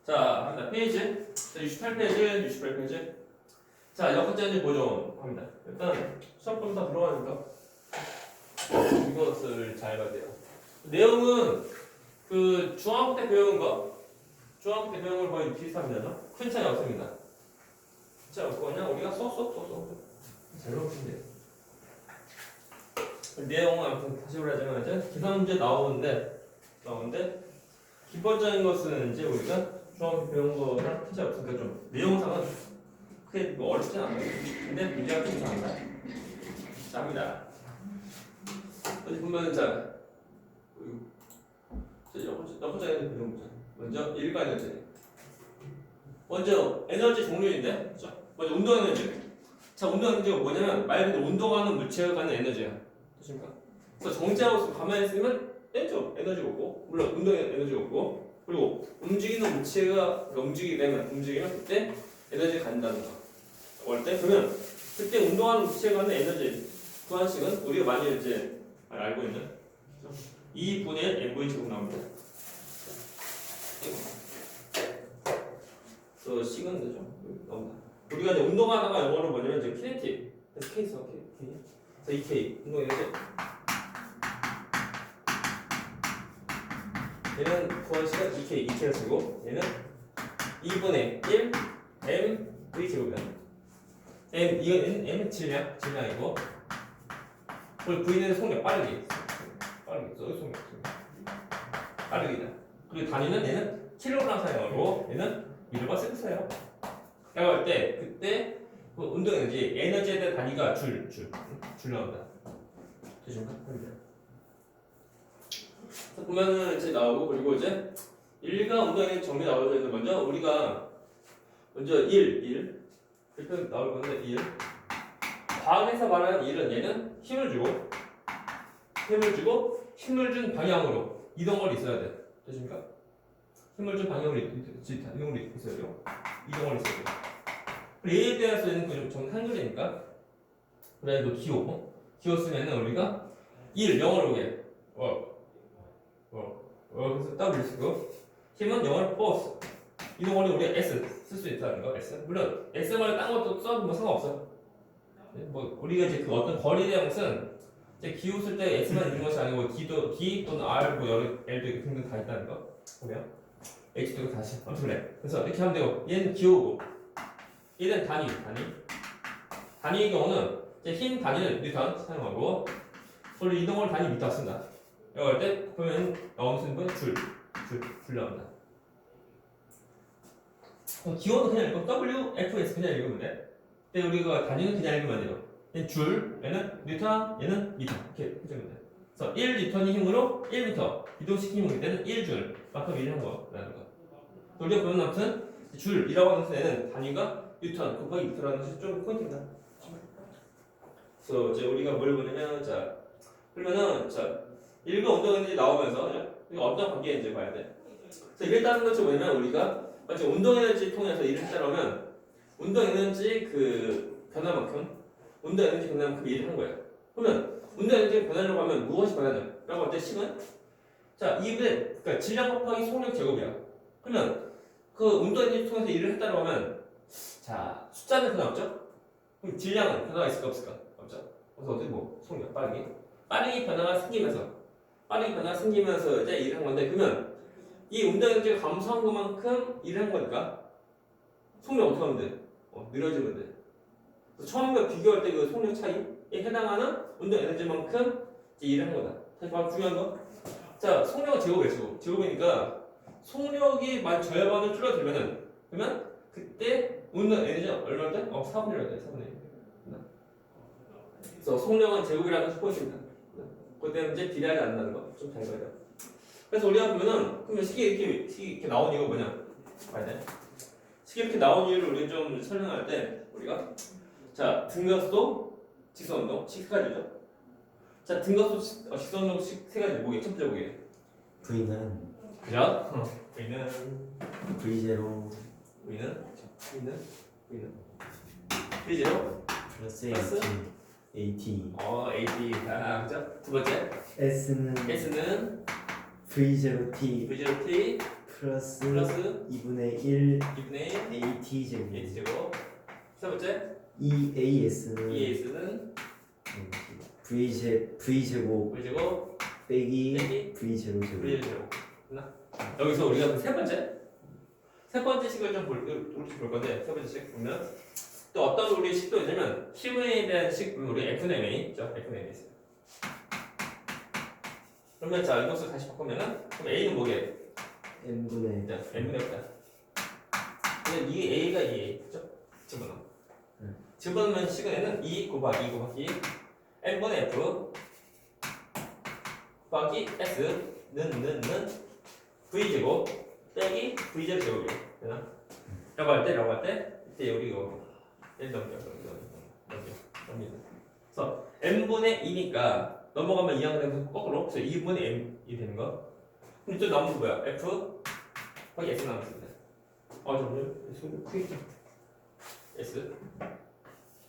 자, 합니다. 페이지. 자, 68페이지, 68페이지. 자, 역학자연지 보존 합니다. 일단 수학범 다 들어가니까 이것을 잘 봐야 돼요. 내용은 그 중학교 때 배운 거, 중학교 때 배운 걸 거의 비슷합니다. 큰 차이 없습니다. 자, 그냥 우리가 쏙쏙 잘 넣으시면 돼요. 내용은 아무튼 다시 말하자면 이제 기상 문제 나오는데 기본적인 것은 이제 우리가 중학교 배운 거랑 큰 차이 없으니까 좀 내용상은 크게 뭐 어렵진 않아요. 근데 문제가 좀 이상합니다. 자, 합니다. 어디 보면 자, 역학자연지 배운 문제. 먼저 일과 에너지. 먼저 에너지 종류인데, 그렇죠? 먼저 운동 에너지. 자, 운동 에너지가 뭐냐면 말 그대로 운동하는 물체가 갖는 에너지야. 됐습니까? 그래서 정지하고 가만히 있으면 에너지가 없고, 물론 운동 에너지가 없고, 그리고 움직이는 물체가 움직이면 그때 에너지가 간다는 거. 올 때 그러면 그때 운동하는 물체가 갖는 에너지 그 한식은 우리가 많이 이제 알고 있는 2분의 mv 제곱 나옵니다. 그래서 식은 되죠. 나옵니다. 우리가 이제 운동하다가 영어로 뭐냐면 이제 키네틱, 그래서 K 써 K. 그래서 이 K 운동 에너지. 얘는 구한식은 2K를 쓰고 얘는 2분의 1 mv 제곱이야. 이건 m은 질량이고 그리고 V는 속력 빠르기 속력 빠르기다. 그리고 단위는 얘는 킬로그램 사용하고 얘는 미터가 센서예요. 라고 할 때 그때 그 운동 에너지에 대한 단위가 줄 나온다. 되십니까? 보면은 이제 나오고 그리고 이제 일과 운동의 정리 나오죠. 먼저 우리가 먼저 1 이렇게 나올 건데 1 과학에서 말하는 1은 얘는 힘을 주고 힘을 준 방향으로 이동을 있어야 돼. 되십니까? 힘을 준 방향으로 이동을 있어야 돼요. 이동을 있어야 돼요. 얘에 대해서 얘는 그 정상글이니까 그래 그 기호 쓰면은 우리가 1 영어로 보게 그래서 W 쓰고 힘은 영어로 force 이동거리 우리가 S 쓸 수 있다는 거 S 물론 S만 딴 것도 써도 뭐 상관없어. 뭐 우리가 이제 그 어떤 거리 대응은 이제 기호 쓸 때 S만 있는 것이 아니고 D 또는 R 뭐 여러 L도 있고 등등 다 있다는 거 보면 H도 있고 다시 아무튼 그래. 그래서 이렇게 하면 되고 얘는 기호고 얘는 단위의 경우는 이제 힘 단위는 뉴턴 사용하고 그리고 이동거리 단위 미터 쓴다. 이거 할 때 보면 나오는 순간 줄 나온다. 기호는 그냥 읽고 WFS 그냥 읽으면 돼. 근데 우리가 단위는 그냥 읽으면 안 돼요. 얘는 줄, 얘는 뉴턴, 얘는 미터 이렇게 해주면 돼. 그래서 1뉴턴이 힘으로 1미터 이동시키는 때는 1줄 만큼 1한 거라는 거. 우리가 보면 아무튼 줄이라고 하는 데는 단위가 뉴턴 곱하기 미터라는 것이 좀 포인트입니다. 그래서 이제 우리가 뭘 보냐면 자 그러면은 자 일과 운동 에너지 나오면서 이거 어떤 관계인지 봐야 돼. 그래서 일단은 것이 뭐냐면 우리가 마치 운동 에너지 통해서 일을 했다면 운동 에너지 그 변화만큼 운동 에너지 변화만큼 일을 한 거야. 그러면 운동 에너지 변화라고 하면 무엇이 변하냐라고 할 때 식은 자 이게 그러니까 질량 곱하기 속력 제곱이야. 그러면 그 운동 에너지 통해서 일을 했다고 하면 자 숫자는 변화 없죠? 그럼 질량은 변화가 있을까 없을까? 없죠. 그래서 어떻게 뭐 속력 빠르게 변화가 생기면서 이제 일을 한 건데 그러면 이 운동 에너지가 감소한 것만큼 일을 한 거니까 속력 어떻게 하면 돼? 늘어지면 돼. 그래서 처음과 비교할 때 그 속력 차이에 해당하는 운동 에너지만큼 이제 일을 한 거다. 다시 바로 중요한 거. 자, 속력은 제곱이에요. 제곱이니까 속력이 만 절반을 줄어들면은 그러면 그때 운동 에너지가 얼마일 때? 4분의 1일 때. 4분의 1. 그래서 속력은 제곱이라는 것이 포인트입니다. 그때 이제 비례하지 않는다는 거 좀 잘 봐야 돼요. 그래서 우리가 보면은 그러면 식이 이렇게 나온 이유가 뭐냐? 봐야 돼. 식이 이렇게 나온 이유를 우리 좀 설명할 때 우리가 자 등가속도, 직선운동 식 세 가지죠. 자 등가속도, 직선운동 식 세 가지 뭐게? 첫 번째 뭐게? V는 그죠? V는 V0 V제로 플러스 플러스 AT AT 그죠? 두 번째 S는 S는 V0T V0T 플러스 플러스 2분의 1 2분의 1 AT 제곱. A제곱. 세 번째 이 AS는 EAS는 V 제곱 V제곱 빼기 빼기 V 제로 제곱. V제곱. 됐나? 여기서 우리가 그 세 번째 식을 좀 볼 건데 세 번째 식 보면 또 어떤 우리 식도 있냐면 Q에 대한 식 보면 우리 F는 A죠. F는 A 있어요. 그러면 자 이것을 다시 바꾸면은 그럼 A는 뭐게? n분의 자 N분의 F다. 근데 이 A가 이 A 그죠? 집어넣어. 집어넣으면 시간에는 2 곱하기 N분의 F 곱하기 S는 V제곱 빼기 V제곱 제곱이요. 되나? 라고 할 때 이때 우리 이거 1 넘겨. 그래서 N분의 2니까 넘어가면 2항 되면서 거꾸로 그래서 2분의 N이 되는 거. 그럼 또 남은 거 뭐야? F 거기 S 남았습니다. 잠깐만요. 손 크게 좀.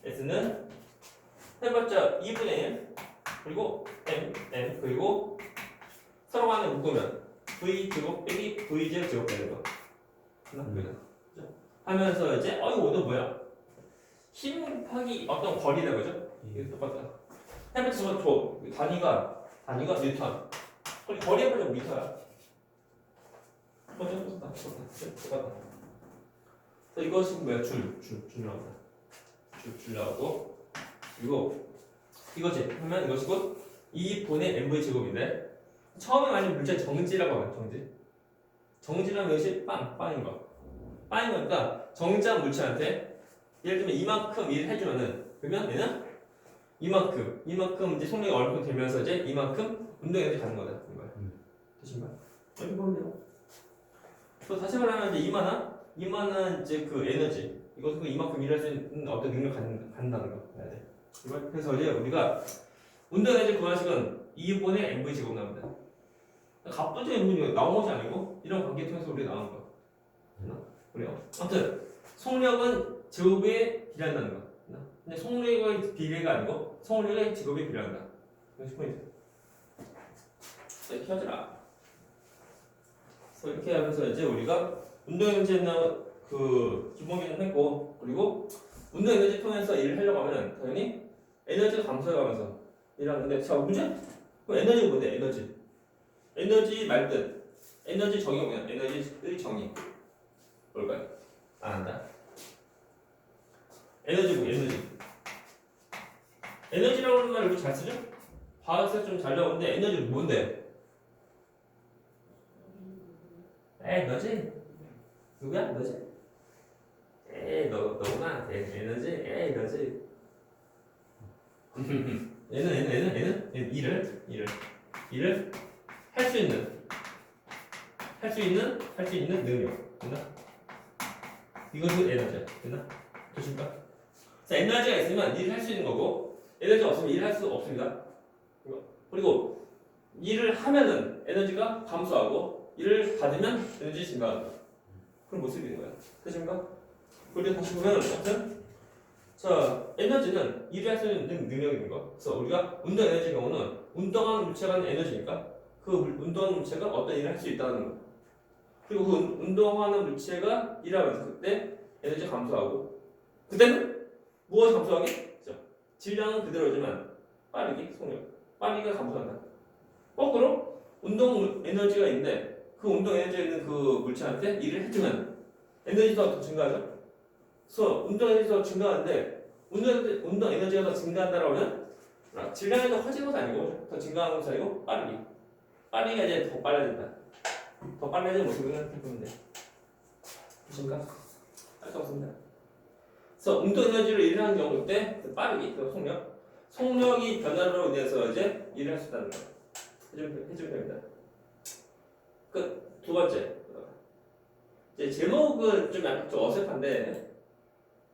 S는 해봤자 2분의 1 그리고 N 그리고 서로 간에 묶으면 V 제곱 빼기 V 제곱 되는 거. 하면서 이제 이거 오늘 뭐야? 힘 곱하기 어떤 거리다 그죠? 이게 똑같다. 해봤자 저 단위가 뉴턴. 거리 해봤자 미터야. 똑같다. 그래서 이것은 뭐야? 줄 나온다. 줄 나오고 그리고 이거지. 하면 이것이 곧 2분의 nv 제곱인데 처음에 만약 물질 정지라고 하면 정지라면 이것이 빵인 거. 빵인 거니까 정지한 물체한테 예를 들면 이만큼 일을 해주면은 그러면 얘는 이만큼 이제 속력이 얼마큼 되면서 이제 이만큼 운동에너지 가는 거다. 되신가요? 이렇게 보면 돼요. 또 다시 말하면 이제 이만한 이제 그 에너지 이것은 그 이만큼 일할 수 있는 어떤 능력 갖는다는 거 봐야 돼. 그래서 이제 우리가 운동 에너지 구하는 식은 2분의 mv 제곱 나옵니다. 갑분의 mv가 나온 것이 아니고 이런 관계 통해서 우리가 나온 거. 그래요. 아무튼 속력은 제곱에 비례한다는 거. 근데 속력의 비례가 아니고 속력의 제곱에 비례한다. 이것이 포인트. 이렇게 하더라. 그래서 이렇게 하면서 이제 우리가 운동 에너지는 그 기본 개념 했고 그리고 운동 에너지 통해서 일을 하려고 하면 당연히 에너지가 감소해가면서 일하는데 자 문제? 그럼 에너지가 뭔데? 에너지 말뜻 에너지 정의가 뭐냐? 에너지의 정의 뭘까요? 안 한다. 에너지라고 하는 말 이렇게 잘 쓰죠? 과학에서 좀 잘 나오는데 에너지는 뭔데? 너지? 누구야? 너지? 너구나. 에너지? 너지? 얘는 일을 할 수 있는 능력. 됐나? 이것은 에너지야. 됐나? 되십니까? 자, 에너지가 있으면 일을 할 수 있는 거고, 에너지가 없으면 일을 할 수 없습니다. 그리고 일을 하면은 에너지가 감소하고, 일을 받으면 에너지 증가한다. 그런 모습이 있는 거야. 되십니까? 그리고 다시 보면, 어쨌든, 자, 에너지는 일을 할 수 있는 능력이 있는 거. 그래서 우리가 운동 에너지의 경우는 운동하는 물체가 하는 에너지니까 그 운동하는 물체가 어떤 일을 할 수 있다는 거. 그리고 그 운동하는 물체가 일하면서 그때 에너지가 감소하고 그때는 무엇이 감소하게? 질량은 그대로지만 빠르기가 감소한다. 거꾸로 운동 에너지가 있는데 그 운동 에너지가 있는 그 물체한테 일을 해주면 에너지가 더 증가하죠. 그래서 운동 에너지가 더 증가하는데 운동 에너지가 더 증가한다라고 하면 질량이 더 커지는 것이 아니고 더 증가하는 것이 아니고 빠르기가 이제 더 빨라진다. 더 빨라지는 모습을 생각해보면 돼. 보십니까? 할 수 없습니다. 그래서 운동 에너지로 일을 하는 경우 때 빠르기, 속력이 변화로 인해서 이제 일을 할 수 있다는 거. 해주면 됩니다. 두 번째. 이제 제목은 좀 약간 좀 어색한데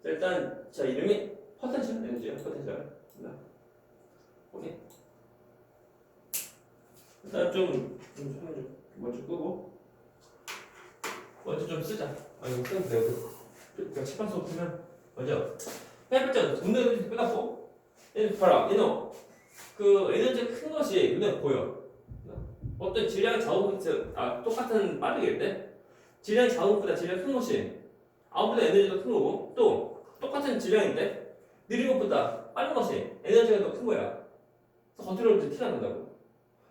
일단 자 이름이 포텐셜 에너지예요. 포텐셜. 오케이. 일단 좀 먼저 끄고 먼저 좀 쓰자. 이거 쓰면 돼요. 그러니까 책방 수업 쓰면 먼저 해봤자 운동 에너지 빼갖고 봐라 얘는 그 에너지가 큰 것이 눈에 보여. 어떤 질량이 똑같은 빠르기인데 질량이 작은 것보다 질량이 큰 것이 아웃보다 에너지가 큰 거고 또 똑같은 질량인데 느린 것보다 빠른 것이 에너지가 더 큰 거야. 그래서 겉으로 이제 티가 난다고.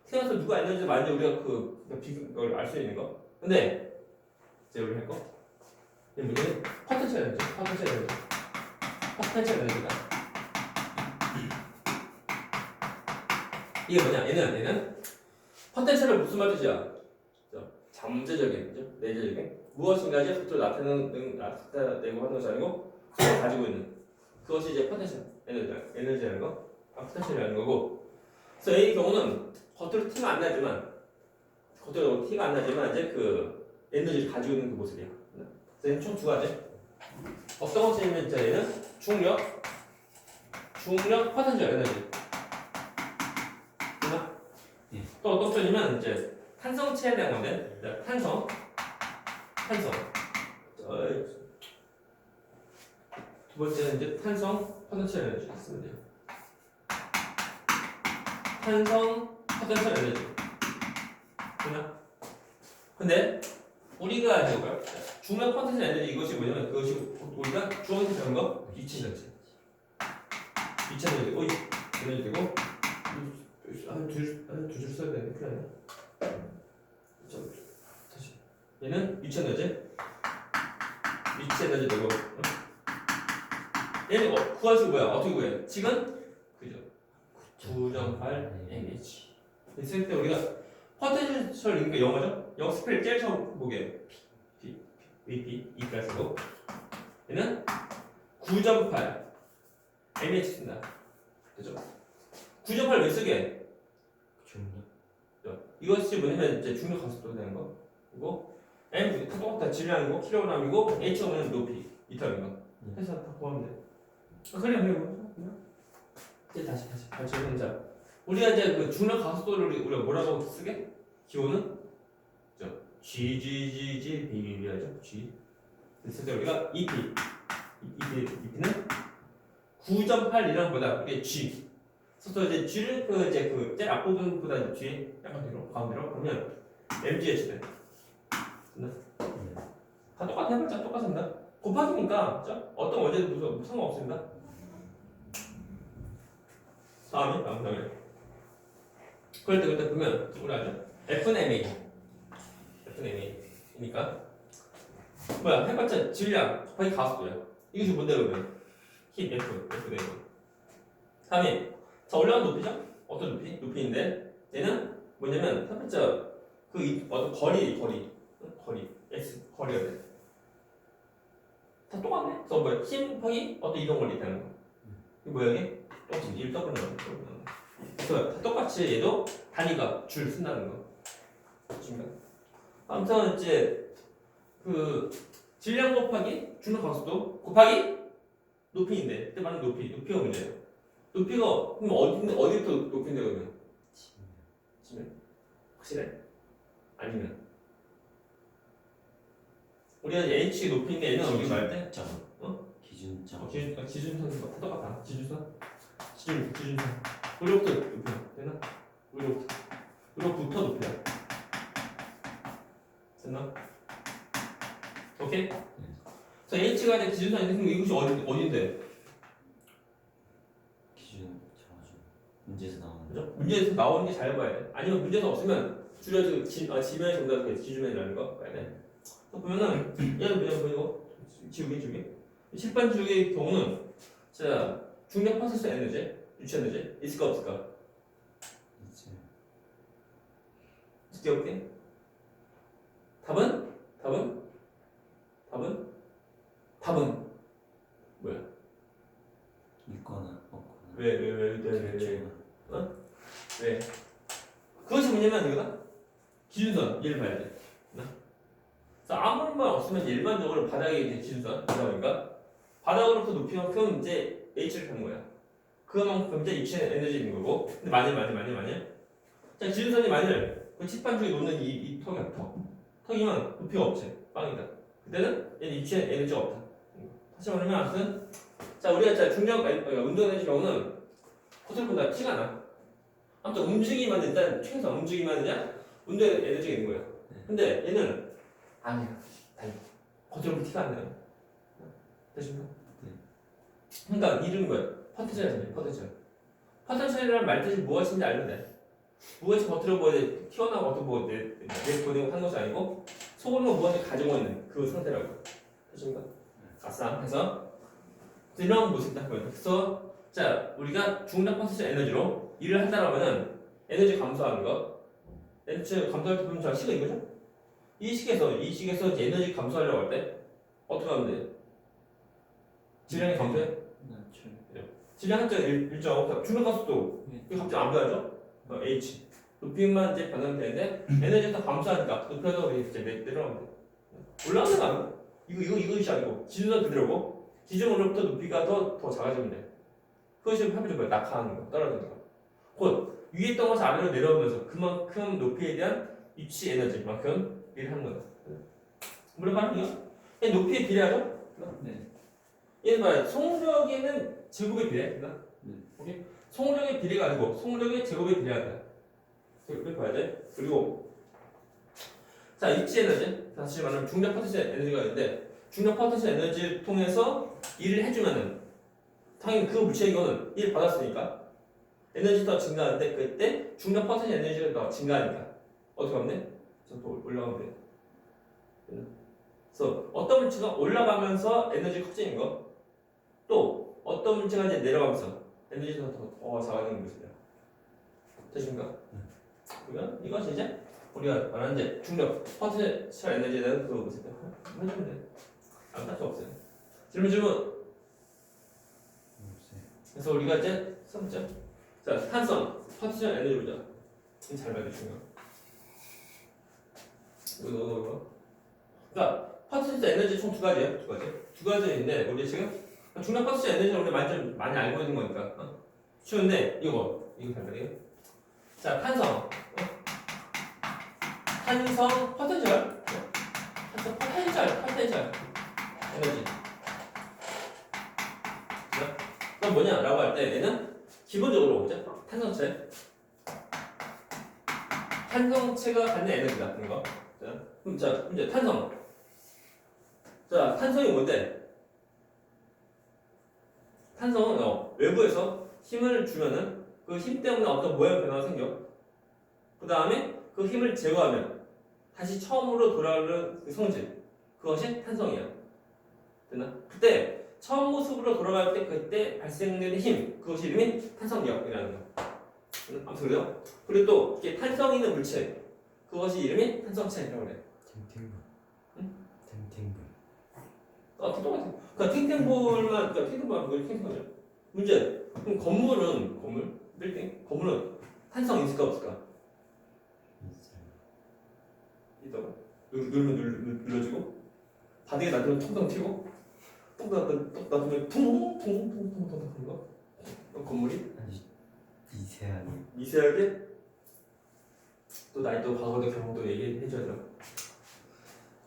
티가 나서 누가 에너지가 많은지 우리가 그걸 알 수 있는 거. 근데 이제 우리 할 거. 이 문제는 포텐셜 에너지, 포텐셜 에너지다. 이게 뭐냐? 얘는 포텐셜은 무슨 말 뜻이야? 잠재적인, 그죠? 내재적인 무엇인가를 겉으로 나타내고 하는 것이 아니고 그걸 가지고 있는 그것이 이제 포텐셜 에너지라는 거, 포텐셜이라는 거고. 그래서 A의 경우는 겉으로 티가 안 나지만 이제 그 에너지를 가지고 있는 그 모습이야. 그래서 얘는 총 두 가지. 어떤 것이냐면 이제 얘는 중력, 포텐셜 에너지. 또 어떤 것이냐면 이제 탄성체에 대한 건데, 탄성. 두 번째는 이제 탄성 포텐셜 에너지 쓰면 돼요. 탄성 포텐셜 에너지. 됐나? 근데 우리가 이제 뭐야? 중력 포텐셜 에너지 이것이 뭐냐면 그것이 우리가 주어서 배운 거 위치 에너지. 위치 에너지. 에너지 되고 두줄 써야 되는데 큰일 나네. 다시. 얘는 위치 에너지 되고 얘는 구하시고 뭐야? 어떻게 구해? 지금 그죠? 9.8 mH. 있을 때 우리가 포텐셜 그러니까 영어죠? 영어 스펠 제일 처음 보게 VP 이 클래스고 얘는 9.8 mH 쓴다. 그죠? 9.8 왜 쓰게? 이것이 뭐냐면 이제 중력 가속도가 되는 거. 그리고 M 똑같다 질량이고 킬로그램이고 H가 뭐냐면 높이 이터인 거. 해서 다 구하면 돼. 그래. 이제 다시 해보자. 우리가 이제 그 중력 가속도를 우리가 뭐라고 쓰게? 기호는 GGGG 하죠. G. 그래서 우리가 EP는 9.8이란 거다. 이게 G. 그래서 이제 G를 그 제일 앞부분보다 뒤에 약간 뒤로 가운데로 그러면 MGH 돼. 다 똑같아 해봤자 똑같습니다. 곱하기니까 어떤 원제도 상관없습니다. 다음에 그럴 때 그때 보면 우리 알죠? FNMA니까 뭐야 해봤자 질량 곱하기 가속도야. 이것이 뭔데 그러면 힘 F 되고. 다음에 자 올라간 높이죠? 어떤 높이인데 얘는 뭐냐면 해봤자 그 어떤 거리 S 거리가 돼. 다 똑같네. 그래서 뭐야 힘 곱하기 어떤 이동 거리 있다는 거. 이게 뭐야 이게? 똑같이 1 더블 나오는 거. 그래서 다 똑같이 얘도 단위가 줄 쓴다는 거. 아무튼 이제 그 질량 곱하기 중력 가속도 곱하기 높이인데 그때 말하는 높이가 문제예요. 높이가 그럼 어디부터 높이인데 그러면? 지면 확실해? 아니면 우리가 H 높이인데 얘는 어디 말 때? 기준점. 기준선 다 똑같아. 기준선. 우리로부터 높이야. 되나? 우리로부터 높이야. 됐나? 오케이? 자, H가 이제 기준선인데 이것이 어딘데? 문제에서 나오는. 그죠? 문제에서 나오는 게 잘 봐야 돼. 아니면 문제에서 없으면 줄여서 지면의 정답을 기준면이라는 거 봐야 돼. 보면은 얘는 뭐냐 보이고 지우개. 7번 지우개의 경우는 자 중력 포텐셜 에너지, 유치 에너지 있을까 없을까? 있을게 없게? 답은 뭐야? 있거나 없거나. 왜? 왜? 그것이 뭐냐면 이거다. 기준선 얘를 봐야 돼. 그래서 아무런 말 없으면 일반적으로 바닥에 이제 기준선 그러니까 바닥으로부터 높이만큼 이제 H를 펴는 거야. 그만큼 이제 입체 에너지 있는 거고. 근데 만일. 자 기준선이 만일 그 칩반 중에 놓는 이 턱이야 턱이면 높이가 없지 빵이다. 그때는 얘는 입체 에너지가 없다. 다시 말하면 아무튼 자 우리가 자 중력 운동 에너지 경우는 겉으로보다 티가 나. 아무튼 움직이면 일단 최소 움직이면 그냥 운동 에너지가 있는 거야. 근데 얘는 아니야. 아니 겉으로 티가 안 나요. 되십니까? 네. 그러니까 이름이 뭐야? 포텐셜이잖아요. 포텐셜. 포텐셜이라는 말 뜻이 무엇인지 알면 돼. 무엇이 겉으로 뭐 튀어나오고 어떤 뭐 내보내고 하는 것이 아니고 속으로 무엇을 가지고 있는 그 상태라고. 되십니까? 아싸. 그래서 이런 모습이다. 그래서 자 우리가 중력 포텐셜 에너지로 일을 한다라면은 에너지 감소하는 거. 에너지 감소할 때 보면 자 식은 이거죠? 이 식에서 이제 에너지 감소하려고 할 때 어떻게 하면 돼? 질량이 감소해? 낮춰. 질량 한정 일정 중력 가속도 이거 갑자기 안 변하죠? H 높이만 이제 변하면 되는데 에너지가 감소하니까 높여서 이제 내려가면 돼. 올라가는 거 아니야? 이것이 아니고 지수는 그대로고 지중으로부터 높이가 더 작아지면 돼. 그것이 합의죠. 뭐야? 낙하하는 거, 떨어지는 거. 곧 위에 있던 것이 아래로 내려오면서 그만큼 높이에 대한 입시 에너지만큼 일을 하는 거다. 물론 말이야. 높이에 비례하죠? 네. 얘는 봐요. 속력에는 제곱에 비례해. 네. 오케이? 속력의 비례가 아니고 속력의 제곱에 비례한다. 이렇게 봐야 돼. 그리고 자 입지 에너지 다시 말하면 중력 포텐셜 에너지가 있는데 중력 포텐셜 에너지를 통해서 일을 해주면은 당연히 그 물체의 이거는 일 받았으니까 에너지 더 증가하는데 그때 중력 포텐셜 에너지가 더 증가하니까 어떻게 하면 돼? 또 올라가면 돼. 그래서 어떤 물체가 올라가면서 에너지 커지는 거, 또 어떤 물체가 이제 내려가면서 에너지가 더 작아지는 것이다. 되십니까? 그러면 이것이 이제 우리가 말하는 이제 중력 포텐셜 에너지에 대한 그 것을 해주면 돼. 아무 딱히 없어요. 질문. 그래서 우리가 이제 써보자. 자, 탄성 포텐셜 에너지 보자. 잘 봐주시면. 이거. 그러니까 포텐셜 에너지 총 두 가지예요. 두 가지인데 우리 지금 중력 포텐셜 에너지는 우리 많이 알고 있는 거니까 쉬운데 이거 잘 봐요. 자, 탄성 포텐셜 에너지. 그럼 뭐냐라고 할 때 얘는 기본적으로 뭐죠? 탄성체가 갖는 에너지다. 이거. 그럼 자, 이제 탄성. 자, 탄성이 뭔데? 탄성은 외부에서 힘을 주면은 그 힘 때문에 어떤 모양 변화가 생겨. 그 다음에 그 힘을 제거하면 다시 처음으로 돌아오는 그 성질. 그것이 탄성이야. 됐나? 그때 처음 모습으로 돌아갈 때 그때 발생되는 힘. 그것이 이름이 탄성력이라는 거. 아무튼 그래요. 그리고 또 이게 탄성 있는 물체. 그것이 이름이 탄성체라고 그래. 탱탱볼. 응? 탱탱볼. 똑같아. 그러니까 탱탱볼이야. 문제. 그럼 건물, 빌딩, 건물은 탄성 있을까 없을까? 있어요. 있다고. 누르면 눌러지고, 바닥에 놔두면 통통 튀고, 또 놔두면 퉁퉁퉁퉁퉁 하는 거. 건물이 아주 미세하게. 미세하게 또 나이도 과거도 경험도 얘기해줘야 돼.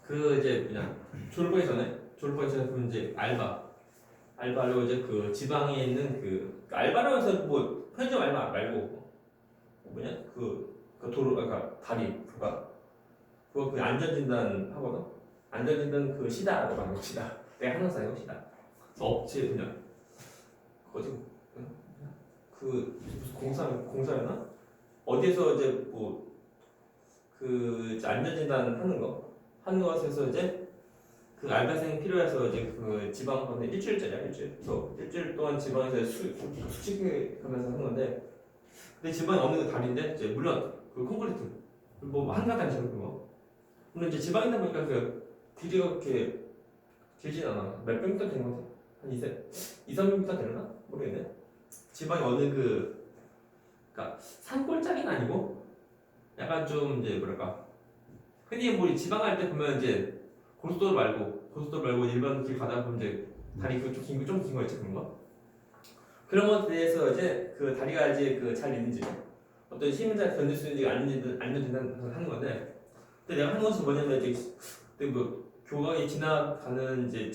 그 이제 그냥 졸업하기 전에 그럼 이제 알바로 이제 그 지방에 있는 그 알바라고 해서 뭐 편의점 알바 말고 뭐냐 그 도로 그러니까 다리 그거 그 안전진단 하거든. 안전진단 그 시다라고 하는 거 시다. 내가 항상 이거 시다. 업체 그냥 그거지. 그 무슨 공사였나? 어디에서 이제 뭐 그 안전진단 하는 것에서 이제 그 알바생 필요해서 이제 그 지방에 일주일짜리야 일주일. 그래서 일주일 동안 지방에서 수직에 가면서 하는 건데, 근데 지방에 없는 그 다리인데 이제 물론 그 콘크리트 뭐 한가닥 지는 거. 근데 이제 지방이다 보니까 그 길이가 그렇게 길진 않아. 몇백 미터 되는 것 같아. 한 2-300m 되나? 모르겠네. 지방에 어느 그러니까 산골짜기는 아니고 약간 좀 이제 뭐랄까 흔히 뭐 지방 갈 때 보면 이제 고속도로 말고 일반 길 가다 보면 이제 다리 좀 긴 거 있죠. 그런 것에 대해서 이제 그 다리가 이제 그 잘 있는지 어떤 힘을 잘 견딜 수 있는지 안 된다는 하는 건데, 근데 내가 하는 것은 뭐냐면 이제 그때 뭐 교각이 지나가는 이제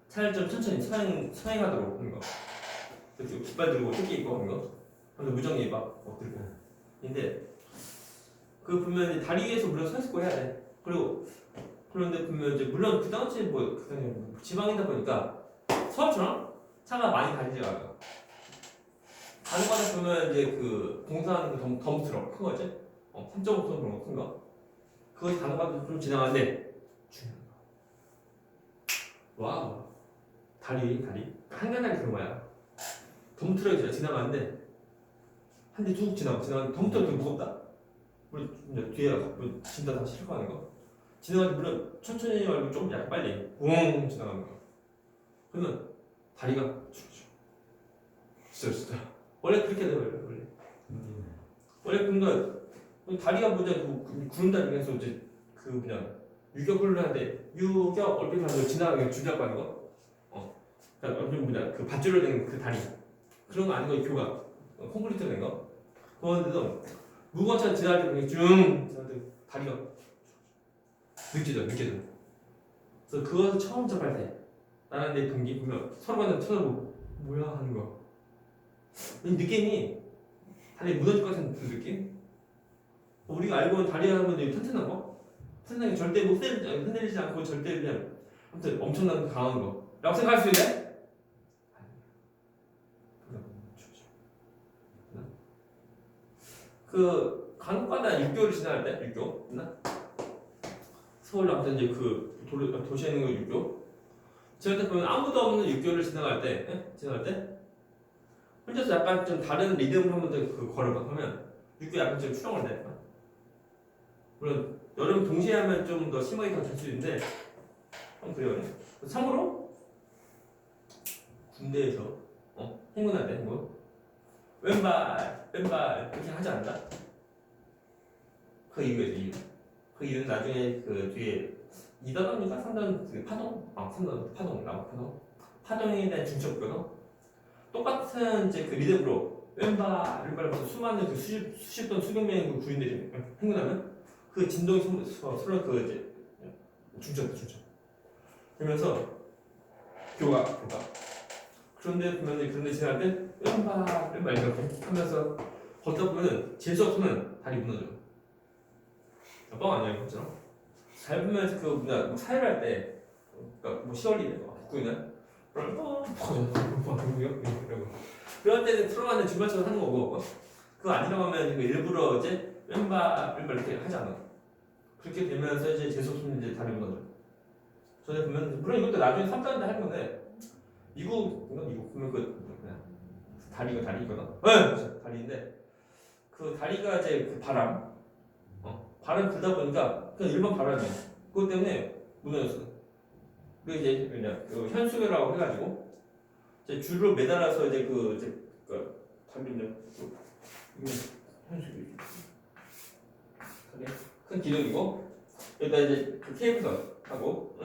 차를 좀 천천히 서행하도록 하는 거. 깃발 들고 토끼 입고 하는 거. 그래서 무정리 막 엎드리고. 근데 그 보면 다리 위에서 물론 서 있고 해야 돼. 그리고 그런데 보면 이제 물론 그 당시 뭐 지방이다 보니까 서울처럼 차가 많이 다니지 않아요. 다른 거는 보면 이제 그 공사하는 그 덤프트럭 큰 거지? 3.5톤 그런 거 큰 거. 그것이 다른 거도 좀 지나가는데 중요한 거. 와우. 다리 한강다리 그런 거야. 덤프트럭이 지나가는데 한 대 쭉 지나가는데 덤프트럭 되게 무겁다. 우리 이제 뒤에 진짜 다 실고 하는 거. 지나가는데 물론 천천히 말고 좀 약간 빨리 우웅 지나가는 거. 그러면 다리가 진짜 원래 그렇게 돼요 원래. 원래 그러니까 다리가 뭐냐 그 구름 다리 해서 이제 그 그냥 유격을 해야 돼. 유격 얼핏 하면 지나가게 주자고 하는 거. 그러니까 뭐냐 그 밧줄로 된 그 다리 그런 거 아닌 거 교가 콘크리트로 된 거. 그런데도 무거운 차 지나갈 때 쭉 다리가 느껴져. 그래서 그거 처음 접할 때 나는 내 동기 보면 서로가 쳐다보고 뭐야 하는 거. 이 느낌이 다리 무너질 것 같은 그 느낌? 우리가 알고 있는 다리 하면 되게 튼튼한 거? 튼튼한 게 절대 못 흔들리지 않고 절대 그냥 아무튼 엄청난 강한 거 라고 생각할 수 있네? 그 간혹가다 육교를 지나갈 때 육교 있나? 서울로 아무튼 이제 그 도시에 있는 거 육교 제가 보면 아무도 없는 육교를 지나갈 때 혼자서 약간 좀 다른 리듬을 한번 그 걸어봐 하면 육교 약간 좀 추렁을 내. 물론 여러분 동시에 하면 좀 더 심하게 될 수 있는데 그래요. 참고로 군대에서 행군할 때 뭐 왼발 이렇게 하지 않는다. 그 이유에서 그 이유는 나중에 그 뒤에 2단원인가 3단 그 파동 3단 파동에 대한 중첩거든. 똑같은 이제 그 리듬으로 왼발 하면서 수많은 그 수십 ton 수백 명의 그 군인들이 행군하면 그 진동이 서로 그 이제 중첩 그러면서 교가 그런데 보면 그런데 지날 때 왼발 이렇게 하면서 걷다 보면은 재수 없으면 다리 무너져. 뻥 아니야 이거처럼. 잘 보면 그 뭐냐 사회할 때 그러니까 뭐 10월이네 북구이날 그럴 때는 트로마는 주말처럼 하는 거고 그거 아니라고 하면 일부러 이제 왼발 이렇게 하지 않아. 그렇게 되면서 이제 재수 없으면 이제 다리 무너져. 전에 보면 물론 이것도 나중에 3단인데 할 건데 미국 보면 그 다리거든. 네, 다리인데 그 다리가 이제 그 바람 불다 보니까 그냥 일반 바람이야. 그것 때문에 무너졌어. 그 이제 그냥 그 현수교라고 해가지고 이제 줄로 매달아서 이제 그 다리 이제 현수교 큰 기둥이고 여기다 이제 그 케이블선 하고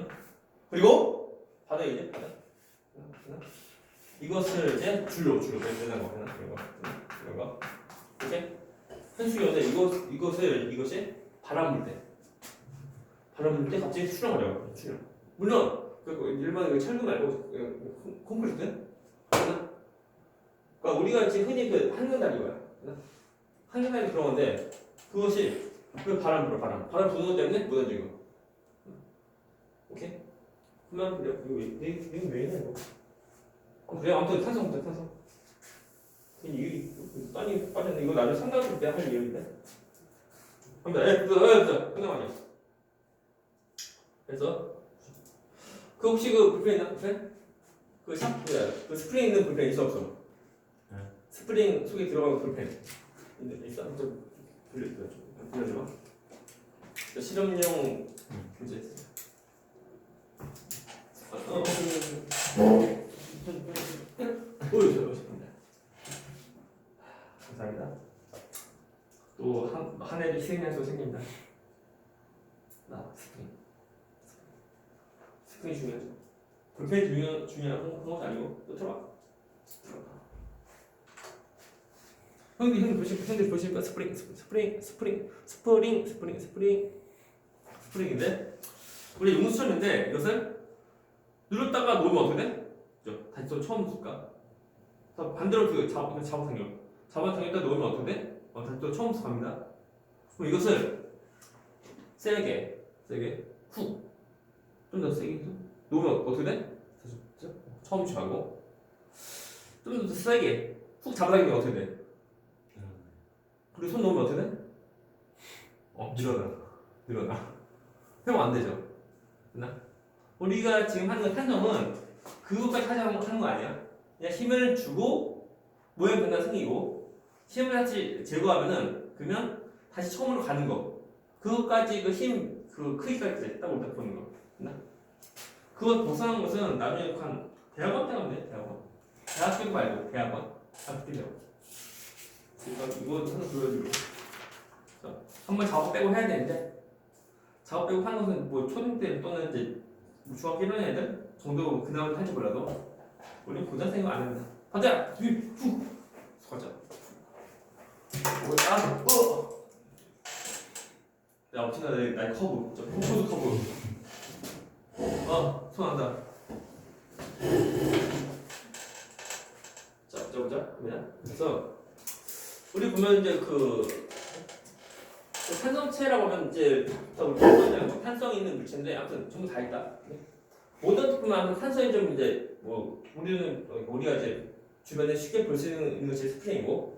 그리고 바닥에 이제 이것을 이제 줄로 매달아 거 이런 거 이렇게 현수교인데 이것이 바람 불 때 갑자기 출렁거려. 물론 일반 철근 말고 콘크리트 그러니까 우리가 지금 흔히 그 한강다리가 한강다리 그런 건데 그것이 그 바람 부는 것 때문에 무너지고. 오케이? 그러면 이거 왜 이래 이거? 그래 아무튼 탄성. 이 땅이 빠졌네. 이거 나중에 상담할 때 할 얘기인데. 잠깐만요. 그래서 그 혹시 그 불펜 있나? 그 스프링 있는 불펜 있어 없어? 네. 스프링 속에 들어가는 불펜 있어? 좀 빌려줘. 실험용 교재. 감사합니다. 또 한 해를 희생해서 생긴다. 스프링 중요하죠. 불펜 중요한 건 아니고 또 들어봐. 형님 보시니까 스프링인데 우리 용수철인데 이것을 눌렀다가 놓으면 어떻게 돼? 다시 또 처음 쓸까? 반대로 그 잡아당겼다 놓으면 어떻게 돼? 다시 또 처음부터 갑니다. 그럼 이것을 세게 훅 좀 더 세게 해서 놓으면 어떻게 돼? 처음 취하고 좀 더 세게 훅 잡아당기면 어떻게 돼? 그리고 손 놓으면 어떻게 돼? 늘어나 회복 안 되죠? 됐나? 우리가 지금 하는 탄성은 그것까지 하는 거 아니야? 그냥 힘을 주고 모양 변화 생기고 힘을 다시 제거하면은 그러면 다시 처음으로 가는 거 그것까지 그 힘 그 크기까지 딱 올딱 보는 거 됐나? 그거 벗어난 것은 나중에 한 대학원 때 가면 돼 대학교 말고 대학원 대학교 때 그러니까 이거 하나 보여주고 한번 작업 빼고 해야 되는데 작업 빼고 하는 것은 뭐 초등 때 또는 이제 뭐 중학교 1학년 애들 정도 그 다음에 할지 몰라도 우리 고등생은 안 한다. 가자. 후. 가자. 이거 따서 야 엄청나 나의 커브. 저 포즈 커브. 손 안다. 자, 보자. 뭐냐? 그래서 우리 보면 이제 그 탄성체라고 하면 이제 탄성 있는 물체인데 아무튼 전부 다 있다. 모든 제품은 탄성이 좀 이제 뭐 우리가 이제 주변에 쉽게 볼 수 있는 것이 스프링이고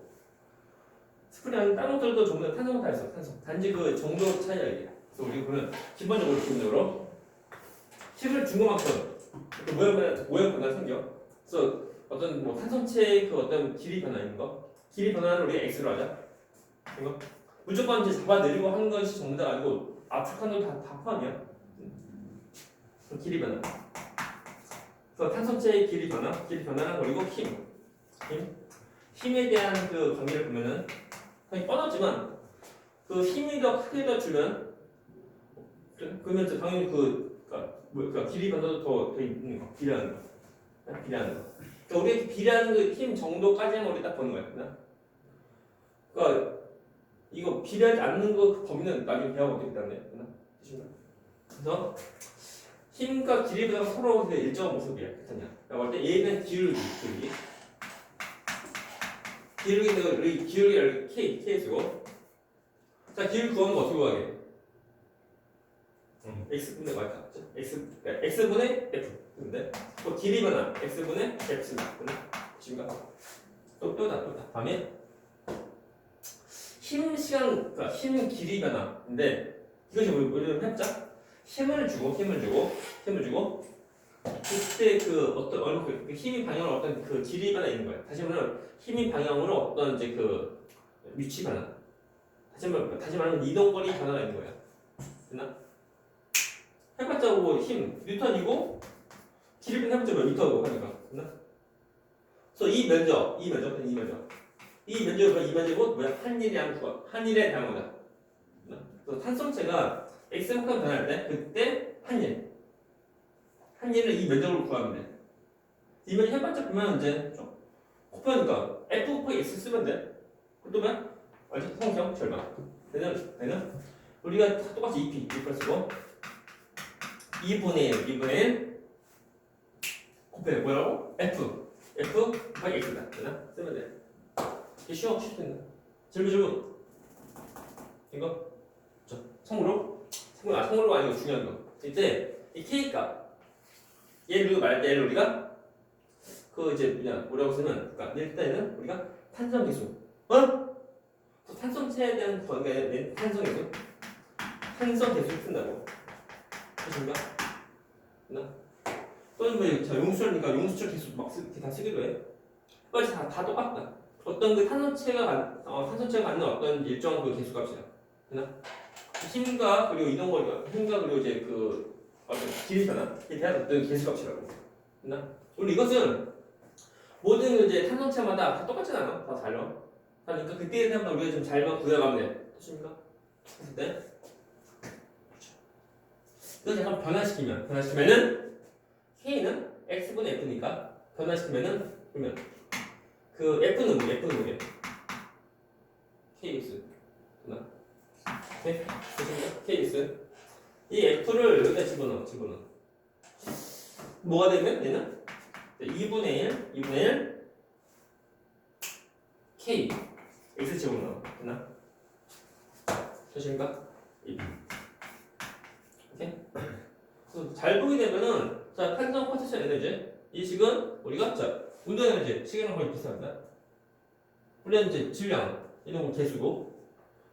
스프링은 다른 것들도 전부 다 탄성은 다 있어. 탄성. 단지 그 정도 차이야 이게. 그래서 우리 보면 기본적으로 힘을 준 것만큼 모양 변화 생겨. 그래서 어떤 뭐 탄성체의 그 어떤 길이 변화 있는 거 길이 변화를 우리가 x로 하자. 이거 무조건 이제 잡아내리고 하는 것이 전부 다 아니고 압축하는 거 다 포함이야. 길이 변화. 그래서 탄성체의 길이 변화는 그리고 힘에 대한 그 관계를 보면은 당연히 뻔하지만 그 힘이 더 크게 더 주면 그러면 이제 당연히 그러니까 길이 변화도 더 있는 거 비례하는 거. 그러니까 우리 비례하는 그 힘 정도까지만 우리 딱 보는 거야. 그러니까 이거 비례하지 않는 거 범위는 나중에 배워보게 있다네. 그래서 힘과 길이 변화가 서로 일정한 모습이야. 괜찮냐? 그러니까 볼 때 얘는 기울기. 기울기를 K 쓰고. 자, 기울기 구하는 거 어떻게 구하게? X분의 Y 같죠? X분의 F. 근데 또 길이 변화 X분의 X. 지금가 또다. 다음에 그러니까 힘 길이 변화인데 이것이 뭐냐면 해보자. 힘을 주고 그때 그 어떤 그 힘이 방향으로 어떤 그 길이 변화 있는 거야. 다시 말하면 힘이 방향으로 어떤 이제 그 위치 변화. 다시 말하면 이동거리 변화가 있는 거야. 됐나? 해봤자 뭐 힘 뉴턴이고 길이 변화 해봤자 몇 미터고 하니까. 됐나? 그래서 이 면적은 뭐야? 한일에 대한 거다. 그래서 탄성체가 x만큼 변할 때 그때 한일을 이 면적으로 구하면 돼. 이 면적 해봤자 보면 이제 좀 곱하니까 f 곱하기 x 쓰면 돼. 그러면 알지? 성경 절반. 되는 우리가 똑같이 2p 쓰고 2분의 1 곱해 뭐라고? f 곱하기 x다. 되나? 쓰면 돼. 이게 쉽습니다. 질문. 이거 성으로가 아니고 중요한 거. 이때 이 k 값 얘를 말할 때 우리가 그 이제 뭐라고 쓰면 그러니까 일단은 우리가 탄성 계수. 탄성체에 대한 관계는 탄성 계수를 쓴다고. 그렇습니까? 또는 뭐 용수철이니까 용수철 계수 막 다 쓰기도 해. 까지 다 똑같다. 어떤 그 탄성체가 갖는 어떤 일정한 그 계수값이야. 되나? 힘과 그리고 이동거리가 힘과 그리고 이제 그 어떤 길이 변화 이에 대한 어떤 계수값이라고. 되나? 우리 이것은 모든 이제 탄성체마다 다 똑같지 않아? 다 달라. 그러니까 그때에 대한 우리가 좀 잘만 구해가면 돼. 됐습니까? 그랬을 때 그래서 약간 변화시키면은 K는 X분의 F니까 변화시키면은 그러면 그 F는 뭐게? KX. 됐나? 네? 됐습니까? KX. 이 F를 여기다 집어넣어. 뭐가 되면 얘는? 2분의 1 K X 집어넣어. 됐나? 됐습니까? 오케이? 그래서 잘 보게 되면은 자 탄성 포텐셜 에너지 이 식은 우리가 자 운동 에너지 식이랑 거의 비슷합니다. 우리는 이제 질량 이런 거 개수고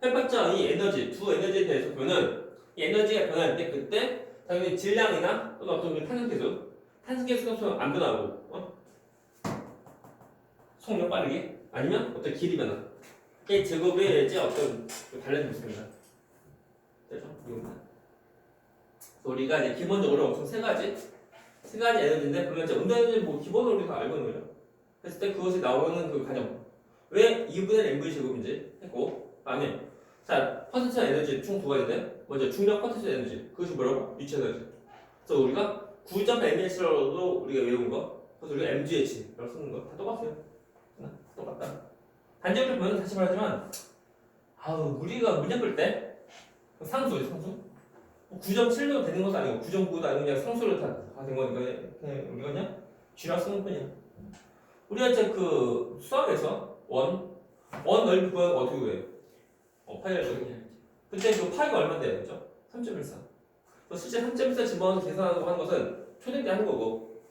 해봤자 이 에너지 두 에너지에 대해서 보면은 이 에너지가 변할 때 그때 당연히 질량이나 또는 어떤 탄성계수가 안 변하고 속력 빠르게 아니면 어떤 길이 변화 이 제곱의 이제 어떤 달라진 모습입니다. 그렇죠? 이겁니다. 우리가 이제 기본적으로 총 세 가지 에너지인데 그러면 이제 운동 에너지 뭐 기본으로 우리가 알고 있는 거죠. 했을 때 그것이 나오는 그 과정 왜 2분의 mv 제곱인지 했고 그다음에 자 포텐셜 에너지 총 두 가지인데 먼저 중력 포텐셜 에너지 그것이 뭐라고? 위치 에너지. 그래서 우리가 9.mh로도 우리가 외운 거 그래서 우리가 mgh라고 쓰는 거 다 똑같아요. 똑같다. 단점을 보면 다시 말하지만 우리가 문제 풀 때 상수죠 상수 9.7로 되는 것도 아니고 9.9도 아니고 그냥 상수로 다 된 거니까 그냥 우리가 그냥 쥐라 쓰는 뿐이야. 우리가 이제 그 수학에서 원 넓이 구하는 거 어떻게 구해요? 파이를 적용해야지. 그때 그 파이가 얼마인데 그죠? 3.14. 실제 3.14 집어넣어서 계산하고 하는 것은 초등 때 하는 거고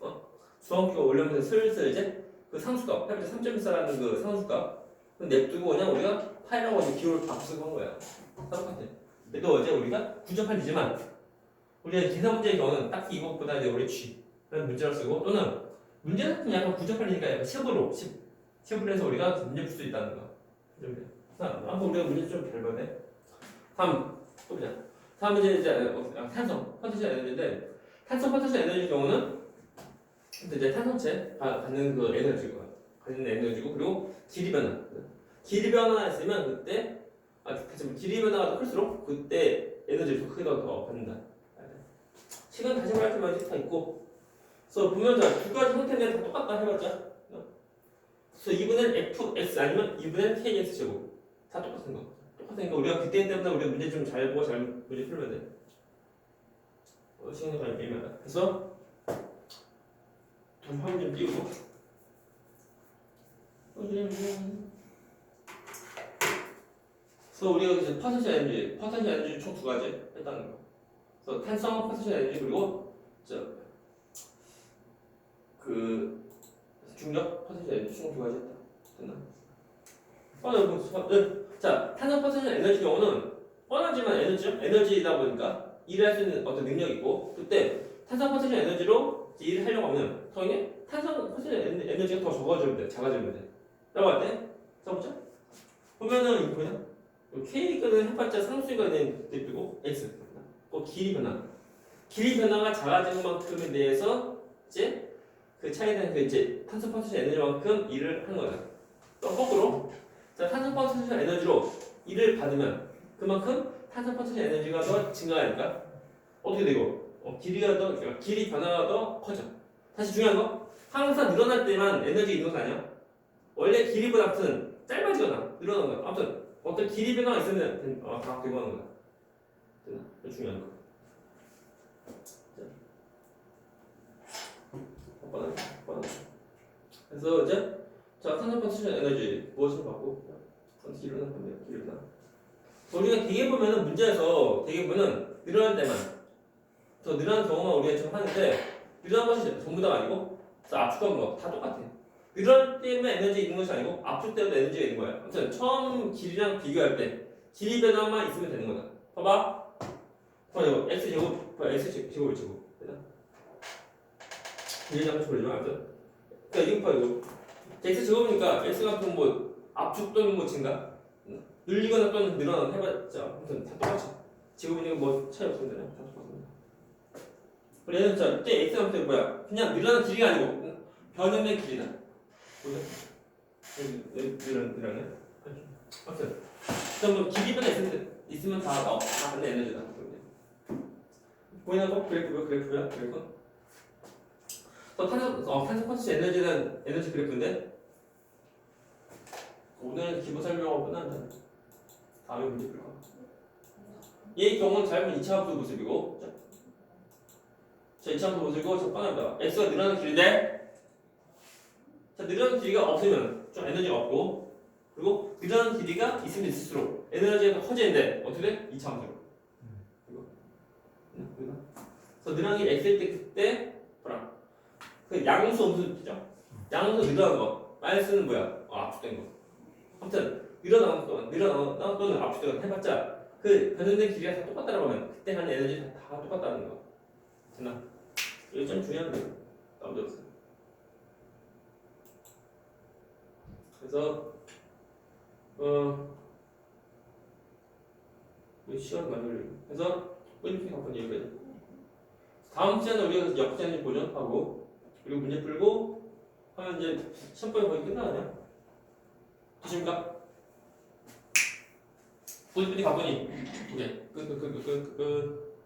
중학교 올려면서 슬슬 이제 그 상수값 3.14라는 그 상수값 냅두고 그냥 우리가 파이라고 하는 기호를 바꾸고 한 거야. 똑같아. 근데 또 어제 우리가 9.8이지만 우리가 계산 문제의 경우는 딱히 이것보다 이제 우리 G라는 문제를 쓰고 또는 문제는 약간 9.8이니까 약간 10으로 해서 우리가 문제 풀 수 있다는 거. 한번 우리가 문제 좀 잘 봐야 돼. 다음 또 보자. 다음 이제 탄성 포텐셜 에너지인데 탄성 포텐셜 에너지 경우는 이제 탄성체가 갖는 그 에너지고 그리고 길이 변화가 있으면 그때 길이 변화가 더 클수록 그때 에너지를 더 크게 더 받는다. 시간 다시 말할 때만 다 있고 그래서 보면 두 가지 형태는 다 똑같다 해봤자 그래서 2분의 fx 아니면 2분의 kx 제곱 다 똑같은 거 똑같으니까 우리가 그때 때문에 우리가 문제 좀 잘 보고 잘 문제 풀면 돼. 시간이 좀 애매하다. 그래서 좀 화면 좀 띄우고 그래서 우리가 이제 포텐셜 에너지 총 두 가지 했다는 거. 그래서 탄성 포텐셜 에너지 그리고 그 중력 포텐셜 에너지 총 두 가지 했다. 됐나? 자 탄성 포텐셜 에너지 경우는 뻔하지만 에너지이다 보니까 일을 할 수 있는 어떤 능력이 있고 그때 탄성 포텐셜 에너지로 일을 하려고 하면 당연히 탄성 포텐셜 에너지가 더 작아지면 돼. 라고 할 때 써보자. 보면은 이거 뭐냐? K는 해봤자 상수가 있는 데이고 X. 또 길이 변화가 작아지는 만큼에 대해서 이제 그 차이는 그 이제 탄소 포텐셜 에너지만큼 일을 하는 거다. 또 거꾸로 자 탄소 포텐셜 에너지로 일을 받으면 그만큼 탄소 포텐셜 에너지가 더 증가하니까 어떻게 되고 길이 변화가 더 커져. 다시 중요한 거 항상 늘어날 때만 에너지 있는 거 아니야? 원래 길이보다 아무튼 짧아지거나 늘어나는 거야. 아무튼 어떤 길이 변화가 있으면 다 되고 하는 거야. 됐나? 중요한 거. 그래서 이제 자 탄소 포텐셜 에너지 무엇을 받고 길이 변화. 우리가 되게 보면은 문제에서 되게 보면은 늘어날 때만 더 늘어나는 경우만 우리가 지금 하는데 늘어난 것이 전부 다가 아니고 압축한 거 다 똑같아. 늘어날 때만 에너지 있는 것이 아니고 압축 때도 에너지가 있는 거야. 아무튼 처음 길이랑 비교할 때 길이 변화만 있으면 되는 거다. 봐봐. 이거 x 제곱 됐나? 길이 장식 그러지만 아무튼 그러니까 이거 봐 이거 x 제곱이니까 x 같은 뭐 압축 또는 뭐 증가 늘리거나 또는 늘어나는 해봤자 아무튼 다 똑같이 제곱이니까 뭐 차이 없으면 되나? 다 똑같습니다. 그래서 자 이때 x 함수는 뭐야? 그냥 늘어나는 길이가 아니고 변형된 길이다. 보자. 늘어나네. 아무튼 그럼 길이 변화 있으면 다 받는 에너지다. 보이는 거 그래프야 그래프. 탄소 포텐셜 에너지는 에너지 그래프인데 오늘은 기본 설명하고 끝난다. 다음에 문제 풀 거야. 얘의 경우는 잘 보면 2차 함수 모습이고 자 2차 함수 모습이고 자 뻔합니다. x가 늘어나는 길인데 자 늘어나는 길이가 없으면 좀 에너지가 없고 그리고 늘어나는 길이가 있으면 있을수록 에너지가 더 커지는데 어떻게 돼? 2차 함수로 이거 그래서 늘어나는 게 x일 때 그때 뭐라 그 양수 음수 있죠? 양수 늘어나는 거 마이너스는 뭐야? 압축된 거. 아무튼 늘어나는 또는 압축된 거 해봤자 그 변형된 길이가 다 똑같다라고 하면 그때 하는 에너지 다 똑같다는 거. 됐나? 이거 좀 중요한 거. 나머지 없어요. 그래서 시간 많이 걸려요. 그래서 뿌리핑 한번 여기까지. 다음 시간에 우리가 역전을 보존하고 그리고 문제 풀고 하면 이제 시험번이 거의 끝나가네요. 되십니까? 뿌리핑 가보니 오케이 끝.